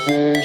Hey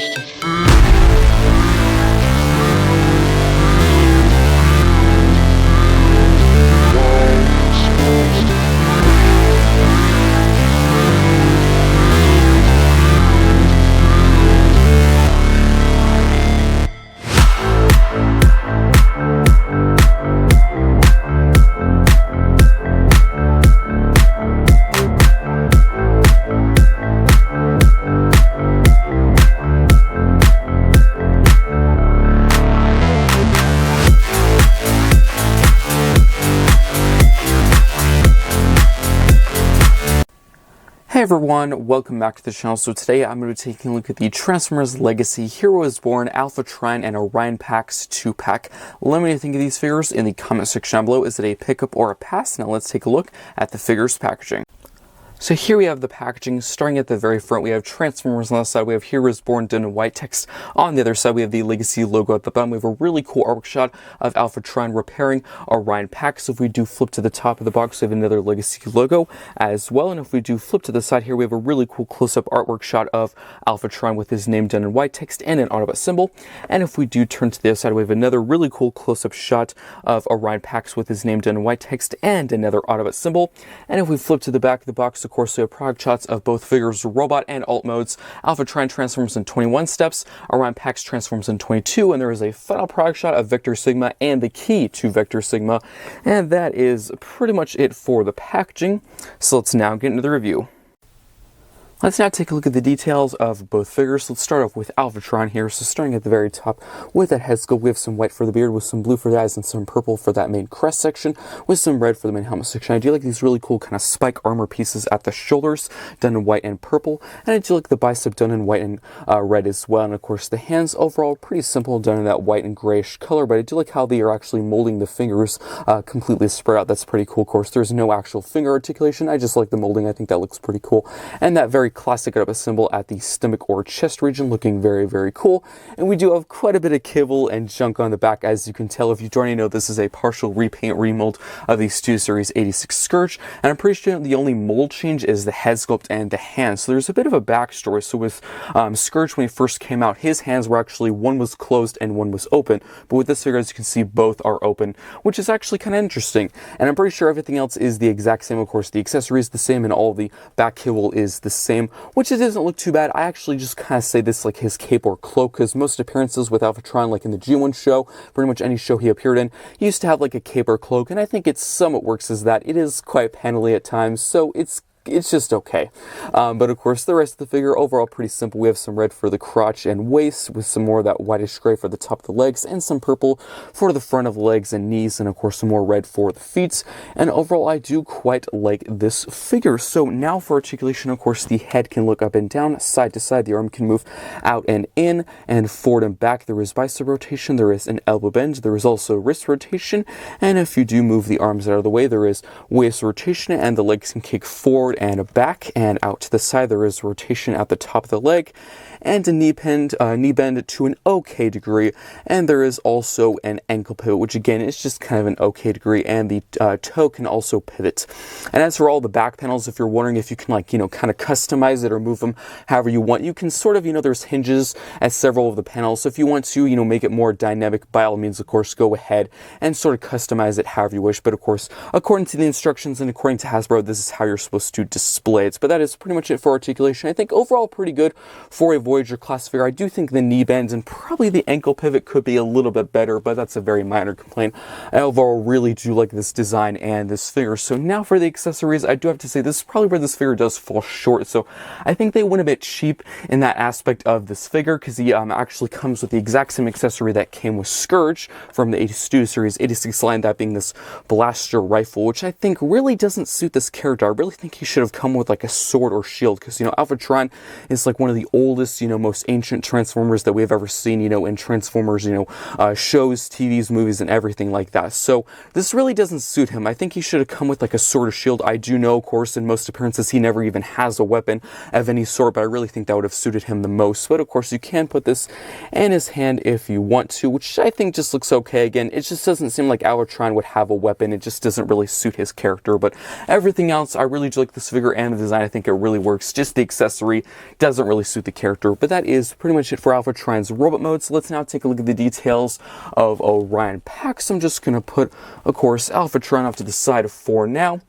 everyone, welcome back to the channel. So today I'm going to be taking a look at the Transformers Legacy Hero is Born Alpha Trion and Orion Pax 2-pack. Let me know what you think of these figures in the comment section down below. Is it a pickup or a pass? Now let's take a look at the figures packaging. So here we have the packaging. Starting at the very front, we have Transformers on the side, we have Hero is Born done in white text. On the other side, we have the Legacy logo at the bottom. We have a really cool artwork shot of Alpha Trion repairing Orion Pax. So if we do flip to the top of the box, we have another Legacy logo as well. And if we do flip to the side here, we have a really cool close-up artwork shot of Alpha Trion with his name done in white text and an Autobot symbol. And if we do turn to the other side, we have another really cool close-up shot of Orion Pax with his name done in white text and another Autobot symbol. And if we flip to the back of the box, of course, we have product shots of both figures' robot and alt modes. Alpha Trion transforms in 21 steps, Orion Pax transforms in 22, and there is a final product shot of Vector Sigma and the key to Vector Sigma. And that is pretty much it for the packaging. So let's now get into the review. Let's now take a look at the details of both figures. Let's start off with Alpha Trion here. So starting at the very top with that head sculpt, we have some white for the beard with some blue for the eyes and some purple for that main crest section with some red for the main helmet section. I do like these really cool kind of spike armor pieces at the shoulders done in white and purple. And I do like the bicep done in white and red as well. And of course the hands overall pretty simple, done in that white and grayish color. But I do like how they are actually molding the fingers completely spread out. That's pretty cool. Of course, there's no actual finger articulation. I just like the molding. I think that looks pretty cool. And that very classic Autobot symbol at the stomach or chest region, looking very, very cool. And we do have quite a bit of kibble and junk on the back, as you can tell. If you already know, this is a partial repaint remold of the Studio Series 86 Scourge, and I'm pretty sure the only mold change is the head sculpt and the hands. So there's a bit of a backstory. So with Scourge, when he first came out, his hands were actually, one was closed and one was open, but with this figure, as you can see, both are open, which is actually kind of interesting. And I'm pretty sure everything else is the exact same. Of course, the accessory is the same and all the back kibble is the same, which it doesn't look too bad. I actually just kind of say this like his cape or cloak, because most appearances with Alpha Trion, like in the G1 show, pretty much any show he appeared in, he used to have like a cape or cloak, and I think it somewhat works as that. It is quite panelly at times, so it's just okay. But of course, the rest of the figure, overall pretty simple. We have some red for the crotch and waist, with some more of that whitish gray for the top of the legs, and some purple for the front of the legs and knees, and of course some more red for the feet. And overall, I do quite like this figure. So now for articulation, of course, the head can look up and down, side to side. The arm can move out and in, and forward and back. There is bicep rotation, there is an elbow bend, there is also wrist rotation, and if you do move the arms out of the way, there is waist rotation, and the legs can kick forward and back and out to the side. There is rotation at the top of the leg and a knee bend to an okay degree, and there is also an ankle pivot, which again is just kind of an okay degree, and the toe can also pivot. And as for all the back panels, if you're wondering if you can kind of customize it or move them however you want, you can sort of, there's hinges at several of the panels, so if you want to make it more dynamic, by all means, of course, go ahead and sort of customize it however you wish. But of course, according to the instructions and according to Hasbro, this is how you're supposed to display it. But that is pretty much it for articulation. I think overall pretty good for a Voyager class figure. I do think the knee bends and probably the ankle pivot could be a little bit better, but that's a very minor complaint. I overall really do like this design and this figure. So now for the accessories, I do have to say this is probably where this figure does fall short. So I think they went a bit cheap in that aspect of this figure, because he actually comes with the exact same accessory that came with Scourge from the Studio Series 86 line, that being this blaster rifle, which I think really doesn't suit this character. I really think he should have come with like a sword or shield, because Alpha Trion is like one of the oldest, most ancient Transformers that we've ever seen, in Transformers, shows, TVs, movies, and everything like that. So this really doesn't suit him. I think he should have come with like a sword or shield. I do know, of course, in most appearances he never even has a weapon of any sort, but I really think that would have suited him the most. But of course, you can put this in his hand if you want to, which I think just looks okay. Again, it just doesn't seem like Alpha Trion would have a weapon. It just doesn't really suit his character. But everything else, I really do like this figure and the design. I think it really works. Just the accessory doesn't really suit the character. blaster. But that is pretty much it for Alpha Trion's robot mode. So let's now take a look at the details of Orion Pax. I'm just going to put, of course, Alpha Trion off to the side for now,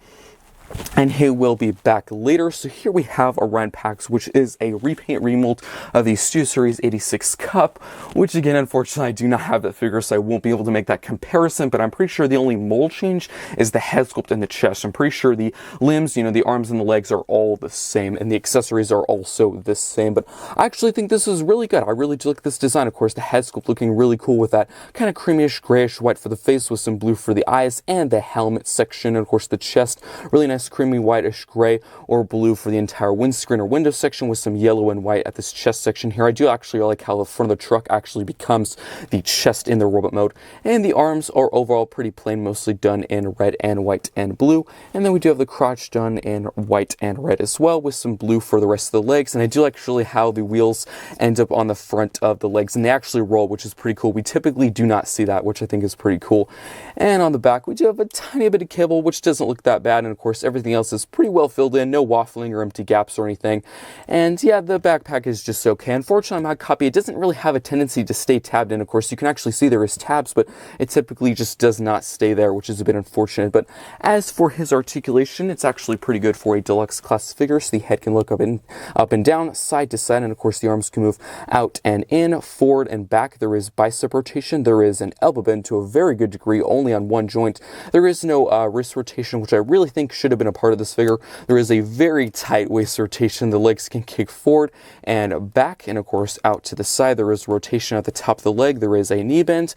and he will be back later. So here we have Orion Pax, which is a repaint remold of the Stu Series 86 Cup, which again, unfortunately, I do not have that figure, so I won't be able to make that comparison, but I'm pretty sure the only mold change is the head sculpt and the chest. I'm pretty sure the limbs, you know, the arms and the legs are all the same, and the accessories are also the same, but I actually think this is really good. I really do like this design. Of course, the head sculpt looking really cool with that kind of creamish, grayish white for the face with some blue for the eyes, and the helmet section, and of course the chest, really nice creamy whitish gray or blue for the entire windscreen or window section with some yellow and white at this chest section here. I do actually like how the front of the truck actually becomes the chest in the robot mode, and the arms are overall pretty plain, mostly done in red and white and blue, and then we do have the crotch done in white and red as well with some blue for the rest of the legs. And I do actually how the wheels end up on the front of the legs, and they actually roll, which is pretty cool. We typically do not see that, which I think is pretty cool. And on the back we do have a tiny bit of cable, which doesn't look that bad, and of course everything else is pretty well filled in, no waffling or empty gaps or anything. And yeah, the backpack is just okay. Unfortunately, on my copy, it doesn't really have a tendency to stay tabbed in. Of course, you can actually see there is tabs, but it typically just does not stay there, which is a bit unfortunate. But as for his articulation, it's actually pretty good for a deluxe class figure. So the head can look up and down, side to side, and of course the arms can move out and in, forward and back. There is bicep rotation. There is an elbow bend to a very good degree, only on one joint. There is no wrist rotation, which I really think should have been a part of this figure. There is a very tight waist rotation. The legs can kick forward and back, and of course out to the side. There is rotation at the top of the leg. There is a knee bend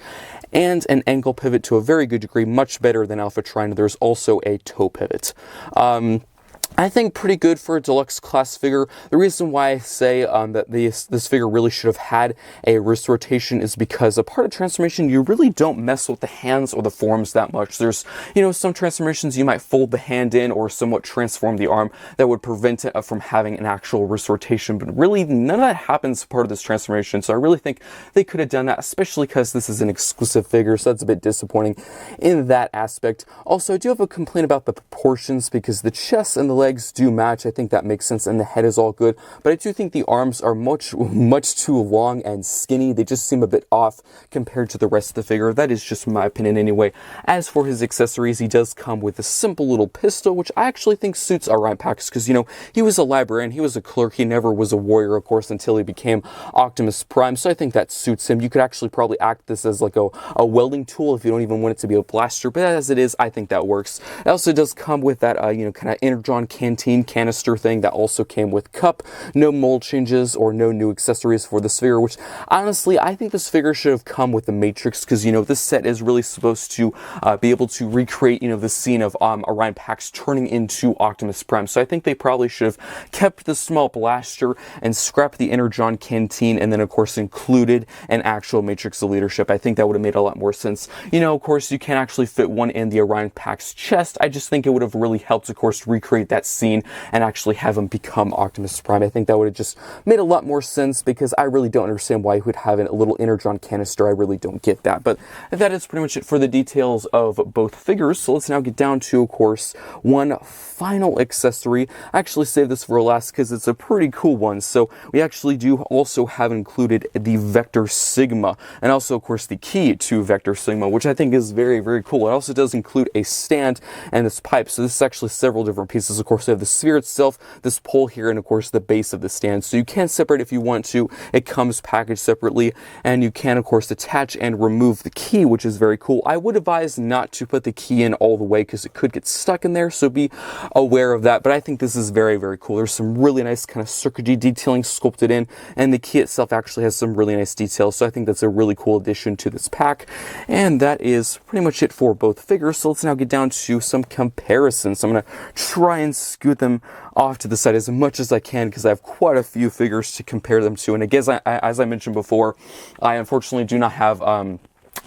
and an ankle pivot to a very good degree, much better than Alpha Trion. There's also a toe pivot. I think pretty good for a deluxe class figure. The reason why I say that this figure really should have had a wrist rotation is because a part of transformation, you really don't mess with the hands or the forms that much. There's, you know, some transformations you might fold the hand in or somewhat transform the arm that would prevent it from having an actual wrist rotation, but really none of that happens as part of this transformation. So I really think they could have done that, especially because this is an exclusive figure, so that's a bit disappointing in that aspect. Also, I do have a complaint about the proportions because the chest and the legs do match. I think that makes sense, and the head is all good, but I do think the arms are much too long and skinny. They just seem a bit off compared to the rest of the figure. That is just my opinion anyway. As for his accessories, he does come with a simple little pistol, which I actually think suits Orion Pax because, you know, he was a librarian, he was a clerk, he never was a warrior, of course, until he became Optimus Prime, so I think that suits him. You could actually probably act this as like a welding tool if you don't even want it to be a blaster, but as it is, I think that works. It also does come with that, you know, kind of Energon canteen canister thing that also came with Cup. No mold changes or no new accessories for this figure, which honestly, I think this figure should have come with the Matrix because, you know, this set is really supposed to be able to recreate, you know, the scene of Orion Pax turning into Optimus Prime. So I think they probably should have kept the small blaster and scrapped the Energon canteen and then, of course, included an actual Matrix of leadership. I think that would have made a lot more sense. You know, of course, you can actually fit one in the Orion Pax chest. I just think it would have really helped, of course, recreate that scene and actually have him become Optimus Prime. I think that would have just made a lot more sense because I really don't understand why he would have a little Energon canister. I really don't get that. But that is pretty much it for the details of both figures. So let's now get down to, of course, one final accessory. I actually saved this for last because it's a pretty cool one. So we actually do also have included the Vector Sigma and also, of course, the key to Vector Sigma, which I think is very, very cool. It also does include a stand and this pipe. So this is actually several different pieces. Of course, we have the sphere itself, this pole here, and of course the base of the stand. So you can separate if you want to. It comes packaged separately, and you can, of course, attach and remove the key, which is very cool. I would advise not to put the key in all the way because it could get stuck in there, so be aware of that. But I think this is very, very cool. There's some really nice kind of circuitry detailing sculpted in, and the key itself actually has some really nice details. So I think that's a really cool addition to this pack. And that is pretty much it for both figures. So let's now get down to some comparisons. So I'm going to try and scoot them off to the side as much as I can because I have quite a few figures to compare them to. And again, as I mentioned before, I unfortunately do not have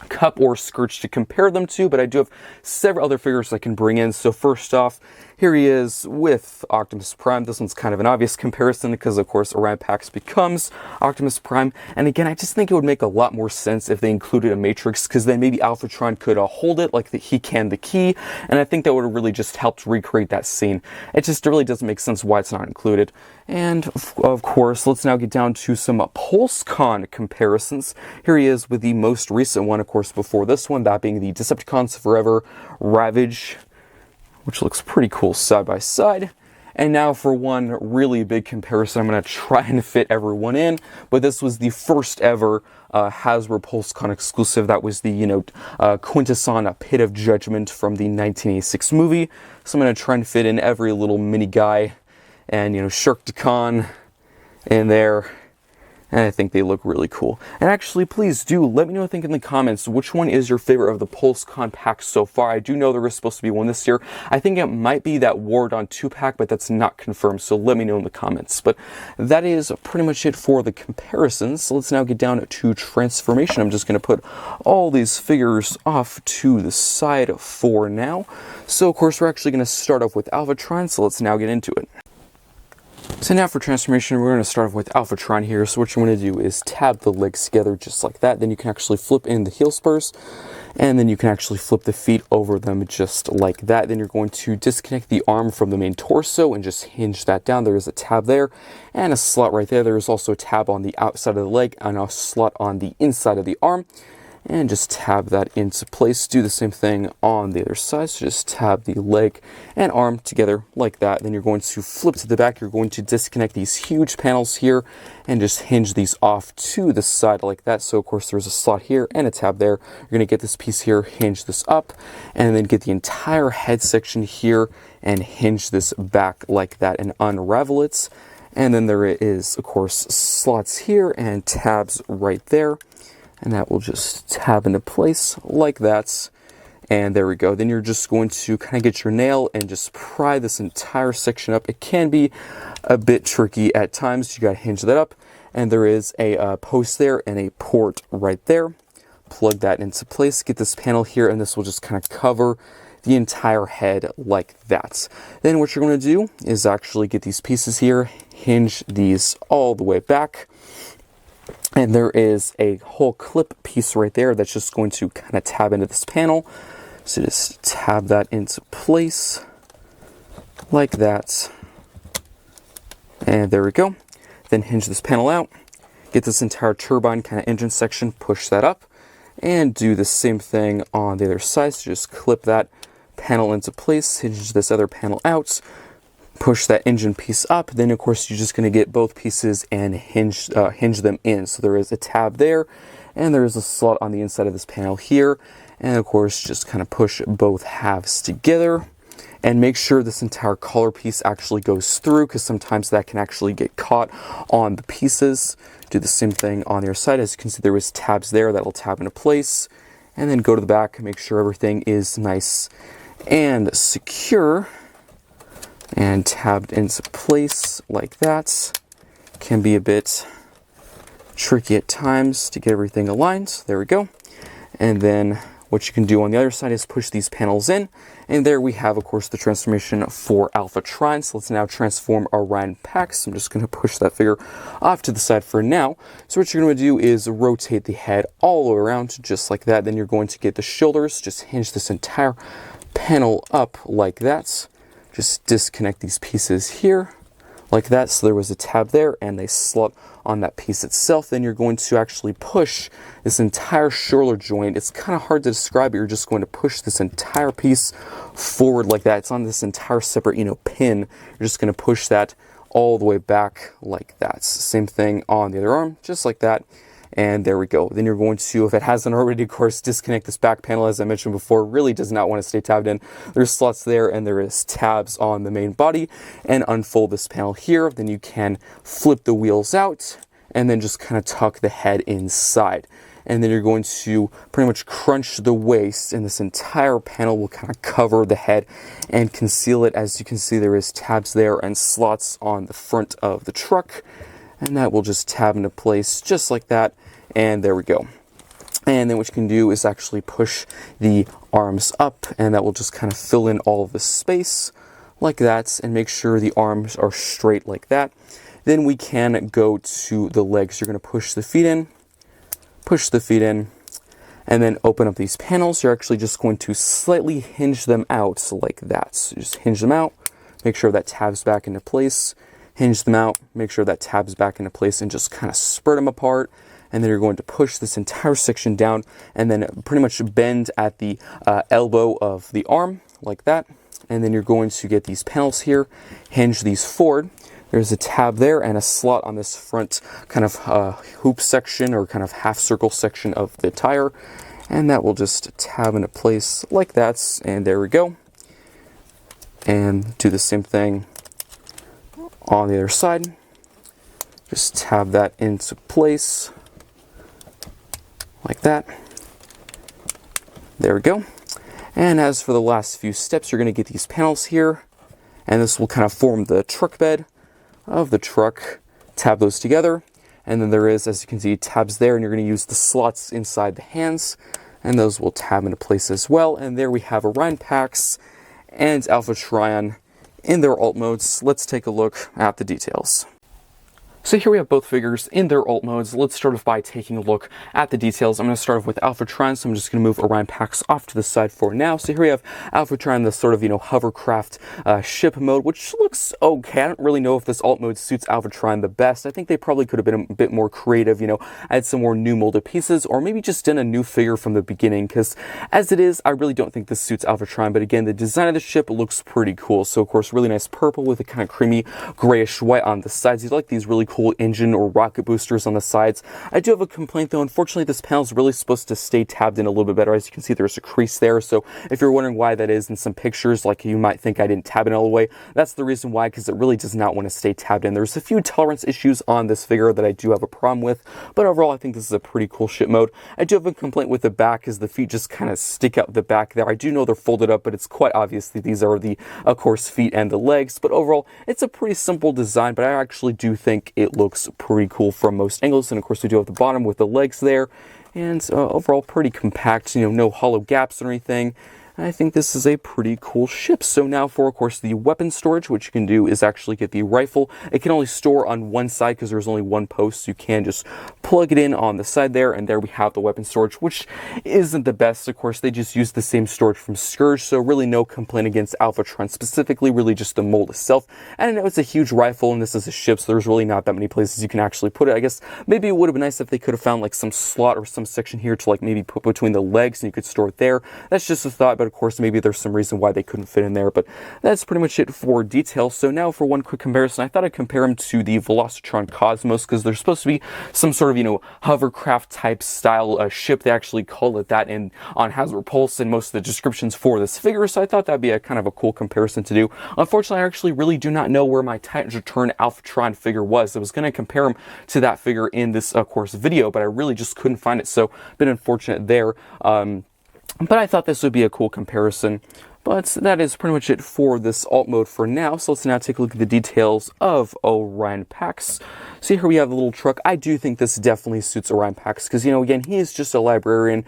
Cup or Scourge to compare them to, but I do have several other figures I can bring in. So first off, here he is with Optimus Prime. This one's kind of an obvious comparison because, of course, Orion Pax becomes Optimus Prime. And again, I just think it would make a lot more sense if they included a Matrix, because then maybe Alpha Trion could hold it like he can the key. And I think that would have really just helped recreate that scene. It just really doesn't make sense why it's not included. And of course, let's now get down to some PulseCon comparisons. Here he is with the most recent one, of course, before this one, that being the Decepticons Forever Ravage, which looks pretty cool side by side. And now for one really big comparison, I'm going to try and fit everyone in, but this was the first ever Hasbro PulseCon exclusive. That was the, Quintesson Pit of Judgment from the 1986 movie. So I'm going to try and fit in every little mini guy and, Shirkdacon in there. And I think they look really cool. And actually, please do let me know what you think in the comments. Which one is your favorite of the PulseCon packs so far? I do know there is supposed to be one this year. I think it might be that Wardon 2-pack, but that's not confirmed. So let me know in the comments. But that is pretty much it for the comparisons. So let's now get down to transformation. I'm just going to put all these figures off to the side for now. So, of course, we're actually going to start off with Alpha Trion. So let's now get into it. So now for transformation, we're going to start off with Alpha Trion here. So what you're going to do is tab the legs together just like that. Then you can actually flip in the heel spurs, and then you can actually flip the feet over them just like that. Then you're going to disconnect the arm from the main torso and just hinge that down. There is a tab there and a slot right there. There is also a tab on the outside of the leg and a slot on the inside of the arm. And just tab that into place. Do the same thing on the other side. So just tab the leg and arm together like that. Then you're going to flip to the back. You're going to disconnect these huge panels here and just hinge these off to the side like that. So of course there's a slot here and a tab there. You're going to get this piece here, hinge this up, and then get the entire head section here and hinge this back like that and unravel it. And then there is, of course, slots here and tabs right there. And that will just tab into place like that. And there we go. Then you're just going to kind of get your nail and just pry this entire section up. It can be a bit tricky at times. You got to hinge that up. And there is a post there and a port right there. Plug that into place. Get this panel here, and this will just kind of cover the entire head like that. Then what you're going to do is actually get these pieces here, hinge these all the way back. And there is a whole clip piece right there that's just going to kind of tab into this panel. So just tab that into place like that. And there we go. Then hinge this panel out. Get this entire turbine kind of engine section, push that up. And do the same thing on the other side. So just clip that panel into place, hinge this other panel out. Push that engine piece up, then of course you're just going to get both pieces and hinge them in. So there is a tab there, and there is a slot on the inside of this panel here, and of course just kind of push both halves together, and make sure this entire collar piece actually goes through, because sometimes that can actually get caught on the pieces. Do the same thing on the other side. As you can see, there is tabs there that will tab into place, and then go to the back, make sure everything is nice and secure. And tabbed into place like that. Can be a bit tricky at times to get everything aligned. There we go. And then what you can do on the other side is push these panels in. And there we have, of course, the transformation for Alpha Trion. So let's now transform Orion Pax. I'm just going to push that figure off to the side for now. So what you're going to do is rotate the head all the way around just like that. Then you're going to get the shoulders. Just hinge this entire panel up like that. Just disconnect these pieces here like that. So there was a tab there and a slot on that piece itself. Then you're going to actually push this entire shoulder joint. It's kind of hard to describe, but you're just going to push this entire piece forward like that. It's on this entire separate, pin. You're just going to push that all the way back like that. Same thing on the other arm, just like that. And there we go. Then you're going to, if it hasn't already, of course, disconnect this back panel. As I mentioned before, really does not want to stay tabbed in. There's slots there and there is tabs on the main body. And unfold this panel here. Then you can flip the wheels out and then just kind of tuck the head inside. And then you're going to pretty much crunch the waist, and this entire panel will kind of cover the head and conceal it. As you can see, there is tabs there and slots on the front of the truck. And that will just tab into place just like that. And there we go. And then what you can do is actually push the arms up, and that will just kind of fill in all of the space like that, and make sure the arms are straight like that. Then we can go to the legs. You're going to push the feet in, and then open up these panels. You're actually just going to slightly hinge them out like that. So just hinge them out, make sure that tabs back into place, hinge them out, make sure that tabs back into place, and just kind of spread them apart. And then you're going to push this entire section down and then pretty much bend at the elbow of the arm like that. And then you're going to get these panels here, hinge these forward. There's a tab there and a slot on this front kind of hoop section or kind of half circle section of the tire. And that will just tab into place like that. And there we go. And do the same thing on the other side. Just tab that into place like that. There we go. And as for the last few steps, you're going to get these panels here. And this will kind of form the truck bed of the truck. Tab those together, and then there is, as you can see, tabs there, and you're going to use the slots inside the hands, and those will tab into place as well. And there we have Orion Pax and Alpha Trion in their alt modes. Let's take a look at the details. So here we have both figures in their alt modes. Let's start off by taking a look at the details. I'm going to start off with Alpha Trion, so I'm just going to move Orion Pax off to the side for now. So here we have Alpha Trion, the sort of, hovercraft ship mode, which looks okay. I don't really know if this alt mode suits Alpha Trion the best. I think they probably could have been a bit more creative, add some more new molded pieces, or maybe just done a new figure from the beginning, because as it is, I really don't think this suits Alpha Trion. But again, the design of the ship looks pretty cool. So of course, really nice purple with a kind of creamy grayish white on the sides. You like these really cool engine or rocket boosters on the sides. I do have a complaint though. Unfortunately, this panel is really supposed to stay tabbed in a little bit better. As you can see, there's a crease there. So if you're wondering why that is in some pictures, like you might think I didn't tab it all the way, that's the reason why, because it really does not want to stay tabbed in. There's a few tolerance issues on this figure that I do have a problem with, but overall, I think this is a pretty cool ship mode. I do have a complaint with the back, as the feet just kind of stick out the back there. I do know they're folded up, but it's quite obvious that these are the, of course, feet and the legs. But overall, it's a pretty simple design, but I actually do think it looks pretty cool from most angles. And of course, we do have the bottom with the legs there, and overall pretty compact, no hollow gaps or anything. I think this is a pretty cool ship. So now for, of course, the weapon storage, what you can do is actually get the rifle. It can only store on one side because there's only one post. So you can just plug it in on the side there, and there we have the weapon storage, which isn't the best. Of course, they just use the same storage from Scourge, so really no complaint against Alpha Trion specifically, really just the mold itself. And I know it's a huge rifle, and this is a ship, so there's really not that many places you can actually put it. I guess maybe it would have been nice if they could have found like some slot or some section here to like maybe put between the legs and you could store it there. That's just a thought, but of course, maybe there's some reason why they couldn't fit in there, but that's pretty much it for details. So now for one quick comparison, I thought I'd compare them to the Velocitron Cosmos, because they're supposed to be some sort of, hovercraft type style ship. They actually call it that on Hasbro Pulse and most of the descriptions for this figure, so I thought that'd be a kind of a cool comparison to do. Unfortunately, I actually really do not know where my Titans Return Alpha Trion figure was. I was going to compare him to that figure in this, of course, video, but I really just couldn't find it, so a bit unfortunate there. But I thought this would be a cool comparison. But that is pretty much it for this alt mode for now. So let's now take a look at the details of Orion Pax. So here we have the little truck. I do think this definitely suits Orion Pax because, again, he is just a librarian,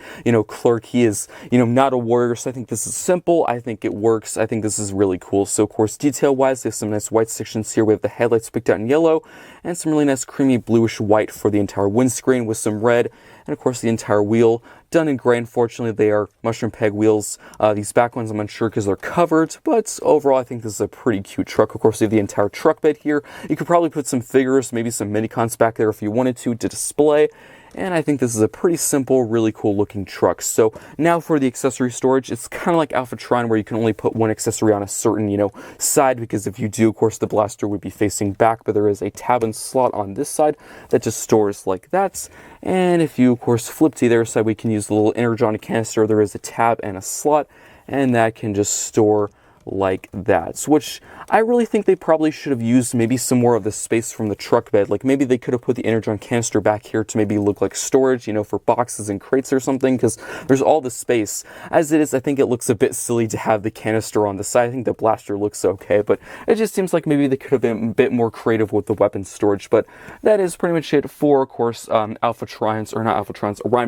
clerk. He is, not a warrior. So I think this is simple. I think it works. I think this is really cool. So, of course, detail-wise, there's some nice white sections here. We have the headlights picked out in yellow and some really nice creamy bluish white for the entire windscreen with some red. And, of course, the entire wheel done in gray. Unfortunately, they are mushroom peg wheels. These back ones, I'm unsure because they're covered, but overall, I think this is a pretty cute truck. Of course, we have the entire truck bed here. You could probably put some figures, maybe some mini-cons back there if you wanted to display. And I think this is a pretty simple, really cool looking truck. So now for the accessory storage, it's kind of like Alpha Trion where you can only put one accessory on a certain, side, because if you do, of course, the blaster would be facing back, but there is a tab and slot on this side that just stores like that. And if you, of course, flip to the other side, we can use the little energon canister. There is a tab and a slot, and that can just store like that, which I really think they probably should have used maybe some more of the space from the truck bed. Like maybe they could have put the energon canister back here to maybe look like storage, for boxes and crates or something, because there's all the space. As it is, I think it looks a bit silly to have the canister on the side. I think the blaster looks okay, but it just seems like maybe they could have been a bit more creative with the weapon storage. But that is pretty much it for, of course, Orion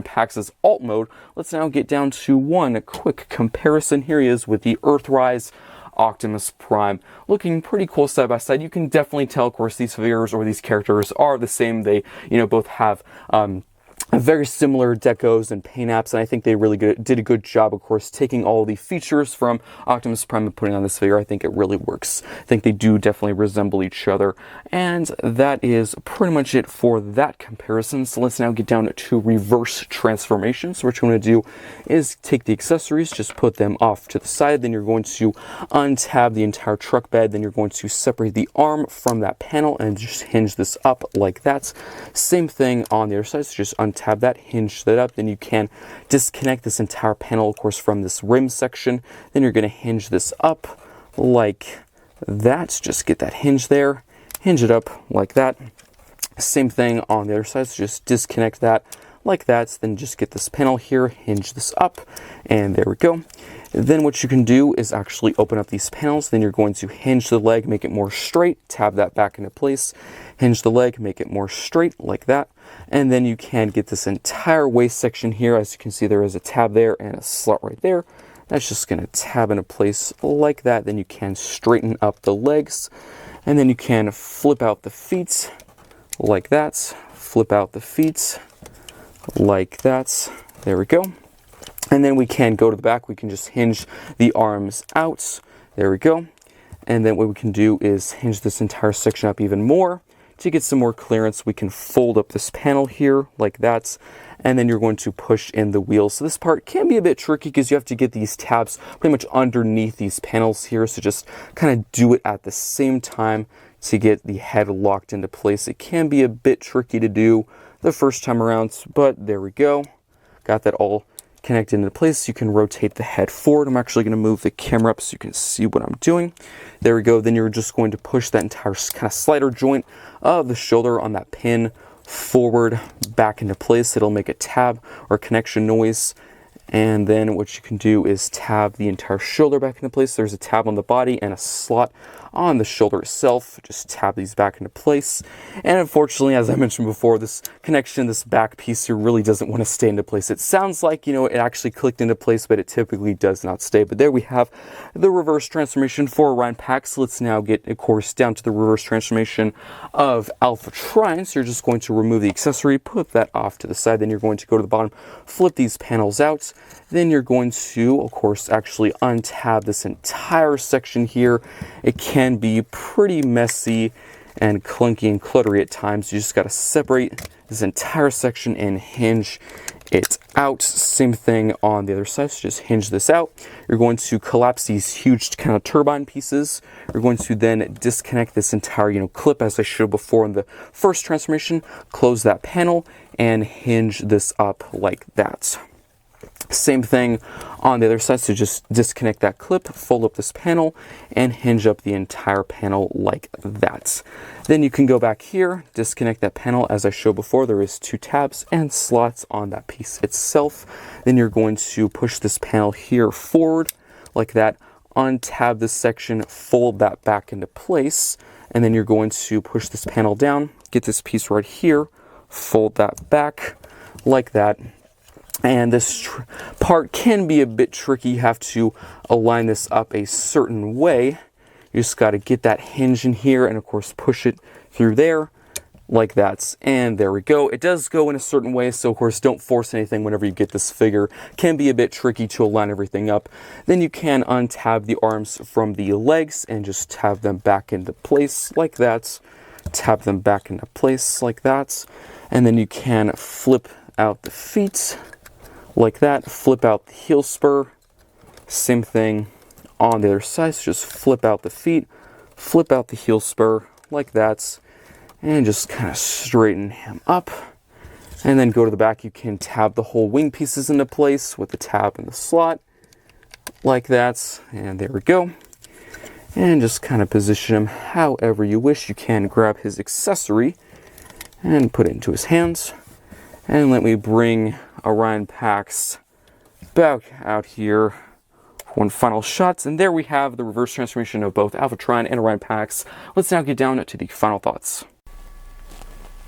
Pax's alt mode. Let's now get down to one quick comparison. Here he is with the Earthrise Optimus Prime, looking pretty cool side by side. You can definitely tell, of course, these figures or these characters are the same. They, both have very similar decos and paint apps, and I think they really did a good job, of course, taking all the features from Optimus Prime and putting on this figure. I think it really works. I think they do definitely resemble each other, and that is pretty much it for that comparison. So let's now get down to reverse transformation. So what you want to do is take the accessories, just put them off to the side, then you're going to untab the entire truck bed, then you're going to separate the arm from that panel and just hinge this up like that. Same thing on the other side, so just untab that, hinge that up, then you can disconnect this entire panel, of course, from this rim section. Then you're going to hinge this up like that. Just get that hinge there, hinge it up like that. Same thing on the other side, so just disconnect that like that. Then just get this panel here, hinge this up, and there we go. Then what you can do is actually open up these panels. Then you're going to hinge the leg, make it more straight, tab that back into place, hinge the leg, make it more straight like that. And then you can get this entire waist section here. As you can see, there is a tab there and a slot right there. That's just going to tab into place like that. Then you can straighten up the legs, and then you can flip out the feet like that. Flip out the feet like that. There we go. And then we can go to the back. We can just hinge the arms out. There we go. And then what we can do is hinge this entire section up even more. To get some more clearance, we can fold up this panel here like that. And then you're going to push in the wheels. So this part can be a bit tricky because you have to get these tabs pretty much underneath these panels here. So just kind of do it at the same time to get the head locked into place. It can be a bit tricky to do the first time around, but there we go. Got that all connected into place. You can rotate the head forward. I'm actually going to move the camera up so you can see what I'm doing. There we go. Then you're just going to push that entire kind of slider joint of the shoulder on that pin forward back into place. It'll make a tab or connection noise. And then what you can do is tab the entire shoulder back into place. There's a tab on the body and a slot on the shoulder itself. Just tab these back into place. And unfortunately, as I mentioned before, this connection, this back piece here really doesn't want to stay into place. It sounds like, it actually clicked into place, but it typically does not stay. But there we have the reverse transformation for Orion Pax. Let's now get, of course, down to the reverse transformation of Alpha Trion. So you're just going to remove the accessory, put that off to the side. Then you're going to go to the bottom, flip these panels out. Then you're going to, of course, actually untab this entire section here. It can be pretty messy and clunky and cluttery at times. You just got to separate this entire section and hinge it out. Same thing on the other side, so just hinge this out. You're going to collapse these huge kind of turbine pieces. You're going to then disconnect this entire, clip as I showed before in the first transformation. Close that panel and hinge this up like that. Same thing on the other side, so just disconnect that clip, fold up this panel, and hinge up the entire panel like that. Then you can go back here, disconnect that panel. As I showed before, there is 2 tabs and slots on that piece itself. Then you're going to push this panel here forward like that, untab this section, fold that back into place, and then you're going to push this panel down, get this piece right here, fold that back like that. And this part can be a bit tricky. You have to align this up a certain way. You just got to get that hinge in here and, of course, push it through there like that. And there we go. It does go in a certain way, so, of course, don't force anything whenever you get this figure. Can be a bit tricky to align everything up. Then you can untab the arms from the legs and just tab them back into place like that. Tab them back into place like that. And then you can flip out the feet like that, flip out the heel spur. Same thing on the other side, so just flip out the feet, flip out the heel spur like that, and just kind of straighten him up. And then go to the back. You can tab the whole wing pieces into place with the tab and the slot like that, and there we go. And just kind of position him however you wish. You can grab his accessory and put it into his hands. And let me bring Orion Pax back out here. One final shot, and there we have the reverse transformation of both Alpha Trion and Orion Pax. Let's now get down to the final thoughts.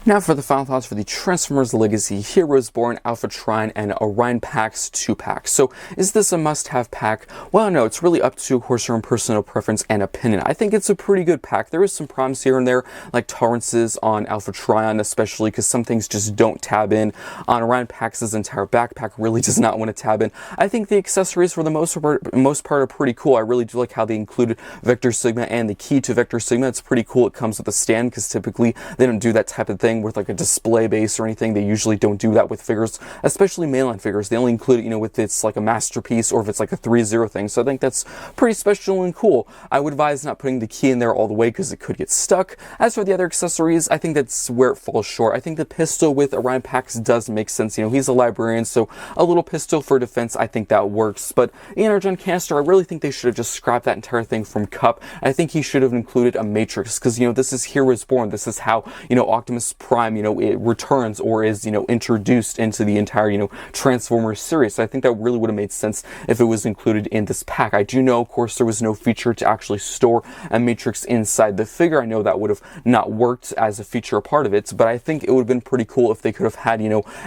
Now for the final thoughts for the Transformers Legacy Heroes Born Alpha Trion and Orion Pax 2-pack. So is this a must-have pack? Well, no, it's really up to, of course, your own personal preference and opinion. I think it's a pretty good pack. There is some problems here and there, like tolerances on Alpha Trion, especially because some things just don't tab in. On Orion Pax's entire backpack really does not want to tab in. I think the accessories for the most part are pretty cool. I really do like how they included Vector Sigma and the key to Vector Sigma. It's pretty cool. It comes with a stand because typically they don't do that type of thing with like a display base or anything. They usually don't do that with figures, especially mainline figures. They only include it, with it's like a masterpiece or if it's like a 3-0 thing. So I think that's pretty special and cool. I would advise not putting the key in there all the way because it could get stuck. As for the other accessories, I think that's where it falls short. I think the pistol with Orion Pax does make sense. He's a librarian, so a little pistol for defense, I think that works. But the energon canister, I really think they should have just scrapped that entire thing from Cup. I think he should have included a matrix because, this is Heroes Born. This is how, Optimus Prime, it returns or is, introduced into the entire, Transformers series. So I think that really would have made sense if it was included in this pack. I do know, of course, there was no feature to actually store a matrix inside the figure. I know that would have not worked as a feature, a part of it, but I think it would have been pretty cool if they could have had,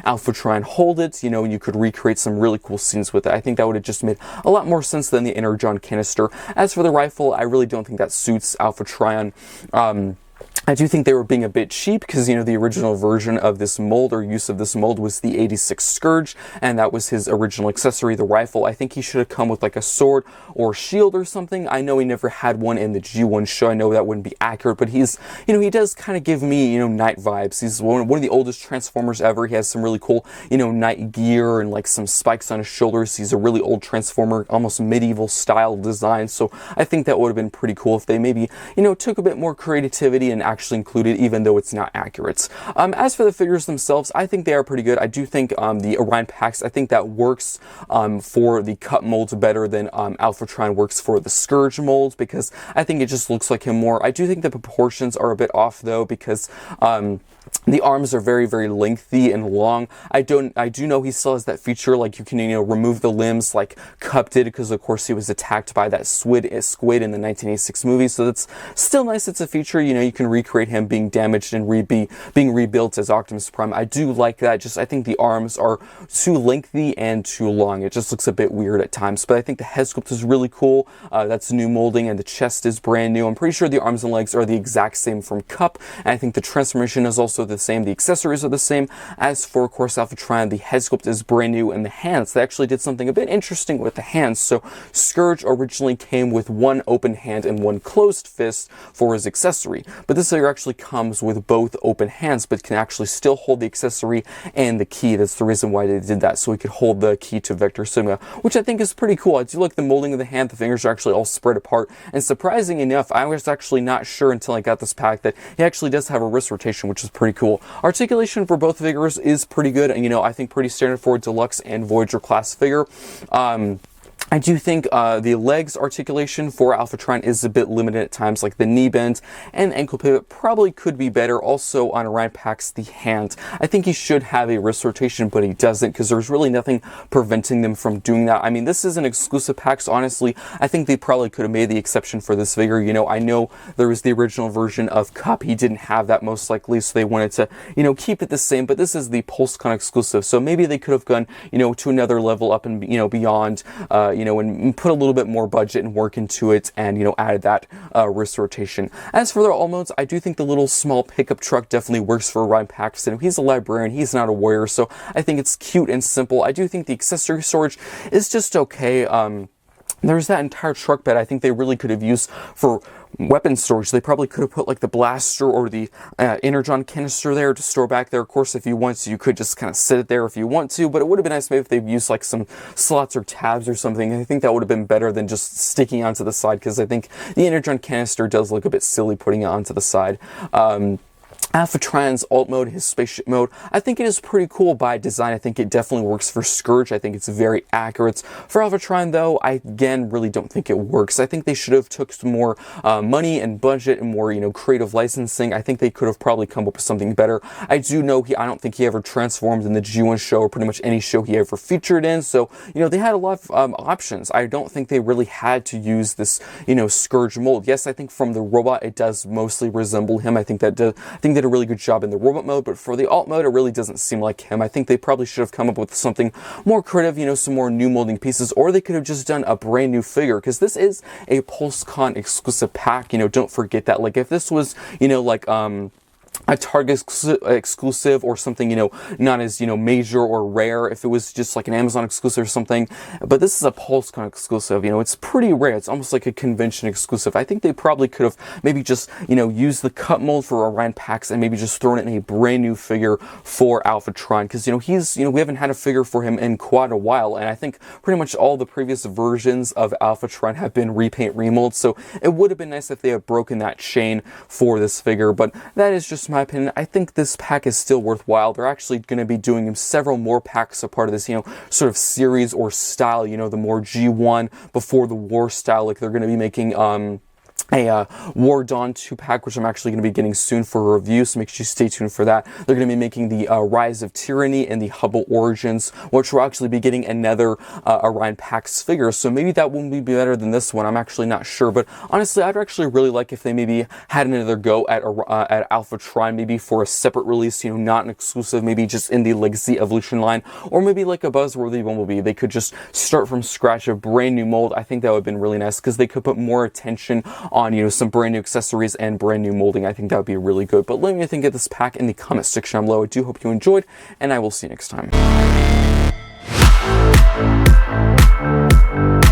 Alpha Trion hold it, and you could recreate some really cool scenes with it. I think that would have just made a lot more sense than the energon canister. As for the rifle, I really don't think that suits Alpha Trion. I do think they were being a bit cheap because, the original version of this mold or use of this mold was the 86 Scourge, and that was his original accessory, the rifle. I think he should have come with like a sword or shield or something. I know he never had one in the G1 show. I know that wouldn't be accurate, but he's, he does kind of give me, Knight vibes. He's one of the oldest Transformers ever. He has some really cool, Knight gear and like some spikes on his shoulders. He's a really old Transformer, almost medieval style design. So I think that would have been pretty cool if they maybe, took a bit more creativity and actually included, even though it's not accurate. As for the figures themselves, I think they are pretty good. I do think the Orion Pax, I think that works for the cut molds better than Alpha Trion works for the Scourge molds because I think it just looks like him more. I do think the proportions are a bit off though because the arms are very, very lengthy and long. I do know he still has that feature, like you can, remove the limbs like Cup did because of course he was attacked by that squid in the 1986 movie. So that's still nice. It's a feature, you can recreate him being damaged and being rebuilt as Optimus Prime. I do like that. Just I think the arms are too lengthy and too long. It just looks a bit weird at times. But I think the head sculpt is really cool. That's new molding and the chest is brand new. I'm pretty sure the arms and legs are the exact same from Cup. And I think the transformation is also the same. The accessories are the same. As for, of course, Alpha Trion, the head sculpt is brand new, and the hands, they actually did something a bit interesting with the hands. So Scourge originally came with one open hand and one closed fist for his accessory, but this figure actually comes with both open hands, but can actually still hold the accessory and the key. That's the reason why they did that, so he could hold the key to Vector Sigma, which I think is pretty cool. I do like the molding of the hand. The fingers are actually all spread apart, and surprising enough, I was actually not sure until I got this pack that he actually does have a wrist rotation, which is pretty cool. Articulation for both figures is pretty good, and I think pretty standard for a Deluxe and Voyager class figure. I do think the legs articulation for Alpha Trion is a bit limited at times, like the knee bend and ankle pivot probably could be better. Also on Orion Pax, the hand. I think he should have a wrist rotation, but he doesn't because there's really nothing preventing them from doing that. I mean, this is an exclusive pack, so honestly, I think they probably could have made the exception for this figure. I know there was the original version of Cup. He didn't have that most likely, so they wanted to, keep it the same, but this is the PulseCon exclusive, so maybe they could have gone, to another level up and, beyond, and put a little bit more budget and work into it and, added that wrist rotation. As for their all modes, I do think the little small pickup truck definitely works for Orion Pax. He's a librarian, he's not a warrior, so I think it's cute and simple. I do think the accessory storage is just okay. There's that entire truck bed I think they really could have used for weapon storage. They probably could have put like the blaster or the energon canister there to store back there. Of course, if you want to, you could just kind of sit it there if you want to, but it would have been nice maybe if they've used like some slots or tabs or something. I think that would have been better than just sticking onto the side, because I think the energon canister does look a bit silly putting it onto the side. Alpha Trion's alt mode, his spaceship mode, I think it is pretty cool by design. I think it definitely works for Scourge. I think it's very accurate. For Alpha Trion, though, I again really don't think it works. I think they should have took some more money and budget and more, creative licensing. I think they could have probably come up with something better. I do know I don't think he ever transformed in the G1 show or pretty much any show he ever featured in. So, they had a lot of options. I don't think they really had to use this, Scourge mold. Yes, I think from the robot it does mostly resemble him. I think that it a really good job in the robot mode, but for the alt mode, it really doesn't seem like him. I think they probably should have come up with something more creative, you know, some more new molding pieces, or they could have just done a brand new figure, because this is a PulseCon exclusive pack. You know, don't forget that. Like, if this was, you know, like, a Target exclusive or something, you know, not as, you know, major or rare, if it was just like an Amazon exclusive or something. But this is a PulseCon exclusive, you know, it's pretty rare. It's almost like a convention exclusive. I think they probably could have maybe just, you know, used the cut mold for Orion Pax and maybe just thrown it in a brand new figure for Alpha Trion, because, you know, he's, you know, we haven't had a figure for him in quite a while, and I think pretty much all the previous versions of Alpha Trion have been repaint remolds, so it would have been nice if they had broken that chain for this figure. But that is just my opinion. I think this pack is still worthwhile. They're actually going to be doing several more packs a part of this, you know, sort of series or style, you know, the more G1 before the war style. Like, they're going to be making a War Dawn 2-pack, which I'm actually going to be getting soon for a review, so make sure you stay tuned for that. They're going to be making the Rise of Tyranny and the Hubble Origins, which will actually be getting another Orion Pax figure, so maybe that wouldn't be better than this one. I'm actually not sure, but honestly, I'd actually really like if they maybe had another go at Alpha Trion, maybe for a separate release, you know, not an exclusive, maybe just in the Legacy Evolution line, or maybe like a Buzzworthy Bumblebee. They could just start from scratch, a brand new mold. I think that would have been really nice, because they could put more attention on, you know, some brand new accessories and brand new molding. I think that would be really good. But let me know what you think of this pack in the comment section down below. I do hope you enjoyed, and I will see you next time.